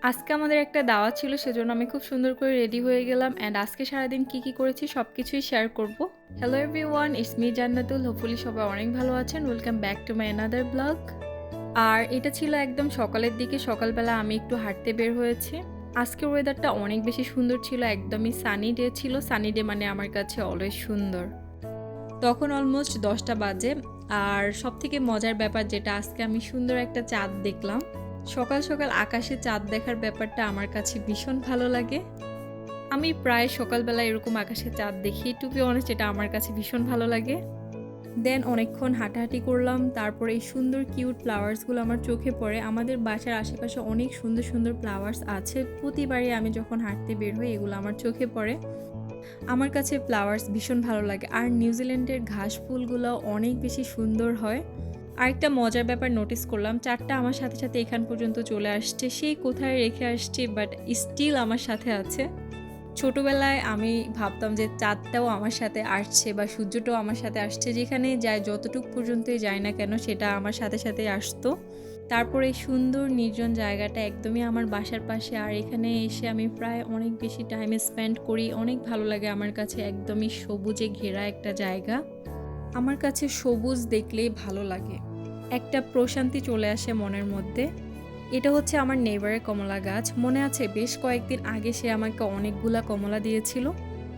আজকে আমাদের একটা দাওয়াত ছিল, সেজন্য আমি খুব সুন্দর করে রেডি হয়ে গেলাম অ্যান্ড আজকে সারাদিন কি করেছি সবকিছুই শেয়ার করব। Hello everyone, it's me Jannatul. Hopefully সবাই অনেক ভালো আছেন। Welcome back to my another blog. আর এটা ছিল একদম সকালের দিকে, সকালবেলা আমি একটু হাঁটতে বের হয়েছি। আজকের ওয়েদারটা অনেক বেশি সুন্দর ছিল, একদমই সানি ডে ছিল। সানি ডে মানে আমার কাছে অলওয়েজ সুন্দর। তখন অলমোস্ট 10টা বাজে। আর সবথেকে মজার ব্যাপার যেটা, আজকে আমি সুন্দর একটা চাঁদ দেখলাম। সকাল সকাল আকাশে চাঁদ দেখার ব্যাপারটা আমার কাছে ভীষণ ভালো লাগে। আমি প্রায় সকালবেলা এরকম আকাশে চাঁদ দেখি, টু বি অনেস্ট এটা আমার কাছে ভীষণ ভালো লাগে। দেন অনেকক্ষণ হাঁটাহাঁটি করলাম, তারপরে এই সুন্দর কিউট ফ্লাওয়ার্সগুলো আমার চোখে পড়ে। আমাদের বাসার আশেপাশে অনেক সুন্দর সুন্দর ফ্লাওয়ার্স আছে, প্রতিবারই আমি যখন হাঁটতে বের হই এগুলো আমার চোখে পড়ে। আমার কাছে ফ্লাওয়ার্স ভীষণ ভালো লাগে, আর নিউজিল্যান্ডের ঘাস ফুলগুলো অনেক বেশি সুন্দর হয়। আরেকটা মজার ব্যাপার নোটিস করলাম, চাঁদটা আমার সাথে সাথে এখান পর্যন্ত চলে আসছে। সেই কোথায় রেখে আসছে, বাট স্টিল আমার সাথে আছে। ছোটবেলায় আমি ভাবতাম যে চাঁদটাও আমার সাথে আসছে বা সূর্যটাও আমার সাথে আসছে, যেখানে যায় যতটুক পর্যন্তই যায় না কেন সেটা আমার সাথে সাথে আসতো। তারপর এই সুন্দর নির্জন জায়গাটা একদমই আমার বাসার পাশে, আর এখানে এসে আমি প্রায় অনেক বেশি টাইম স্পেন্ড করি। অনেক ভালো লাগে আমার কাছে, একদমই সবুজে ঘেরা একটা জায়গা। আমার কাছে সবুজ দেখলেই ভালো লাগে, একটা প্রশান্তি চলে আসে মনের মধ্যে। এটা হচ্ছে আমার নেইবারের কমলা গাছ। মনে আছে বেশ কয়েকদিন আগে সে আমাকে অনেকগুলা কমলা দিয়েছিল।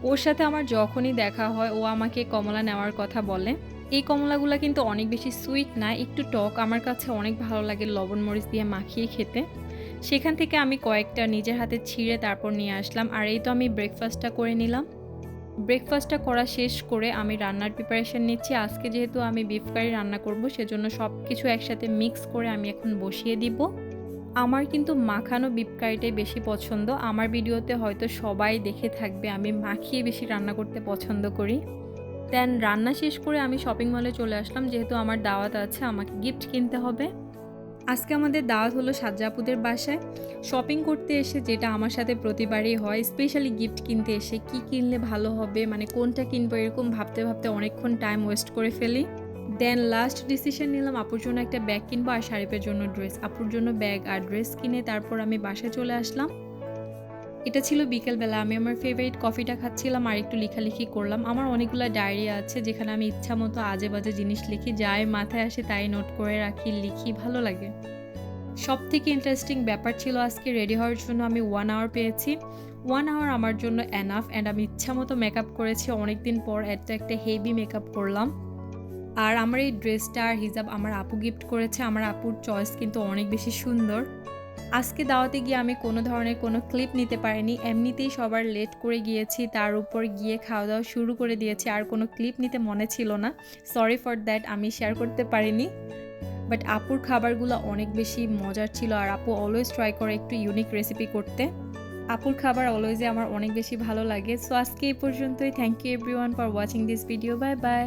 ওর সাথে আমার যখনই দেখা হয় ও আমাকে কমলা নেওয়ার কথা বলে। এই কমলাগুলো কিন্তু অনেক বেশি সুইট না, একটু টক। আমার কাছে অনেক ভালো লাগে লবণ মরিচ দিয়ে মাখিয়ে খেতে। সেখান থেকে আমি কয়েকটা নিজের হাতে ছিঁড়ে তারপর নিয়ে আসলাম। আর এই তো আমি ব্রেকফাস্টটা করে নিলাম। ব্রেকফাস্টটা করা শেষ করে আমি রান্নার প্রিপারেশন নিচ্ছি। আজকে যেহেতু আমি বিফ কারি রান্না করব, সেজন্য সব কিছু একসাথে মিক্স করে আমি এখন বসিয়ে দিব। আমার কিন্তু মাখানো বিফ কারিটাই বেশি পছন্দ। আমার ভিডিওতে হয়তো সবাই দেখে থাকবে আমি মাখিয়ে বেশি রান্না করতে পছন্দ করি। দেন রান্না শেষ করে আমি শপিং মলে চলে আসলাম, যেহেতু আমার দাওয়াত আছে, আমাকে গিফট কিনতে হবে। আজকে আমাদের দাওয়াত হলো সাজ্জা আপুদের বাসায়। শপিং করতে এসে যেটা আমার সাথে প্রতিবারই হয়, স্পেশালি গিফট কিনতে এসে কি কিনলে ভালো হবে, মানে কোনটা কিনবো এরকম ভাবতে ভাবতে অনেকক্ষণ টাইম ওয়েস্ট করে ফেলি। দেন লাস্ট ডিসিশন নিলাম আপুর জন্য একটা ব্যাগ কিনবো আর শারিফের জন্য ড্রেস। আপুর জন্য ব্যাগ আর ড্রেস কিনে তারপর আমি বাসায় চলে আসলাম। এটা ছিল বিকেলবেলা, আমি আমার ফেভারিট কফিটা খাচ্ছিলাম আর একটু লেখালেখি করলাম। আমার অনেকগুলো ডায়েরি আছে যেখানে আমি ইচ্ছা মতো আজে বাজে জিনিস লিখি, যাই মাথায় আসে তাই নোট করে রাখি, লিখি, ভালো লাগে। সব থেকে ইন্টারেস্টিং ব্যাপার ছিল আজকে রেডি হওয়ার জন্য আমি 1 আওয়ার পেয়েছি। 1 আওয়ার আমার জন্য এনাফ, অ্যান্ড আমি ইচ্ছা মতো মেকআপ করেছি। অনেকদিন পর একটা হেভি মেকআপ করলাম। আর আমার এই ড্রেসটা আর হিজাব আমার আপু গিফট করেছে। আমার আপুর চয়েস কিন্তু অনেক বেশি সুন্দর। আজকে দাওয়াতে গিয়ে আমি কোনো ধরনের কোনো ক্লিপ নিতে পারিনি, এমনিতেই সবার লেট করে গিয়েছি, তার উপর গিয়ে খাওয়া দাওয়া শুরু করে দিয়েছি, আর কোনো ক্লিপ নিতে মনে ছিল না। সরি ফর দ্যাট, আমি শেয়ার করতে পারিনি। বাট আপুর খাবারগুলো অনেক বেশি মজার ছিল, আর আপু অলওয়েজ ট্রাই করে একটু ইউনিক রেসিপি করতে। আপুর খাবার অলওয়েজই আমার অনেক বেশি ভালো লাগে। সো আজকে এই পর্যন্তই। Thank you everyone for watching this video. Bye by.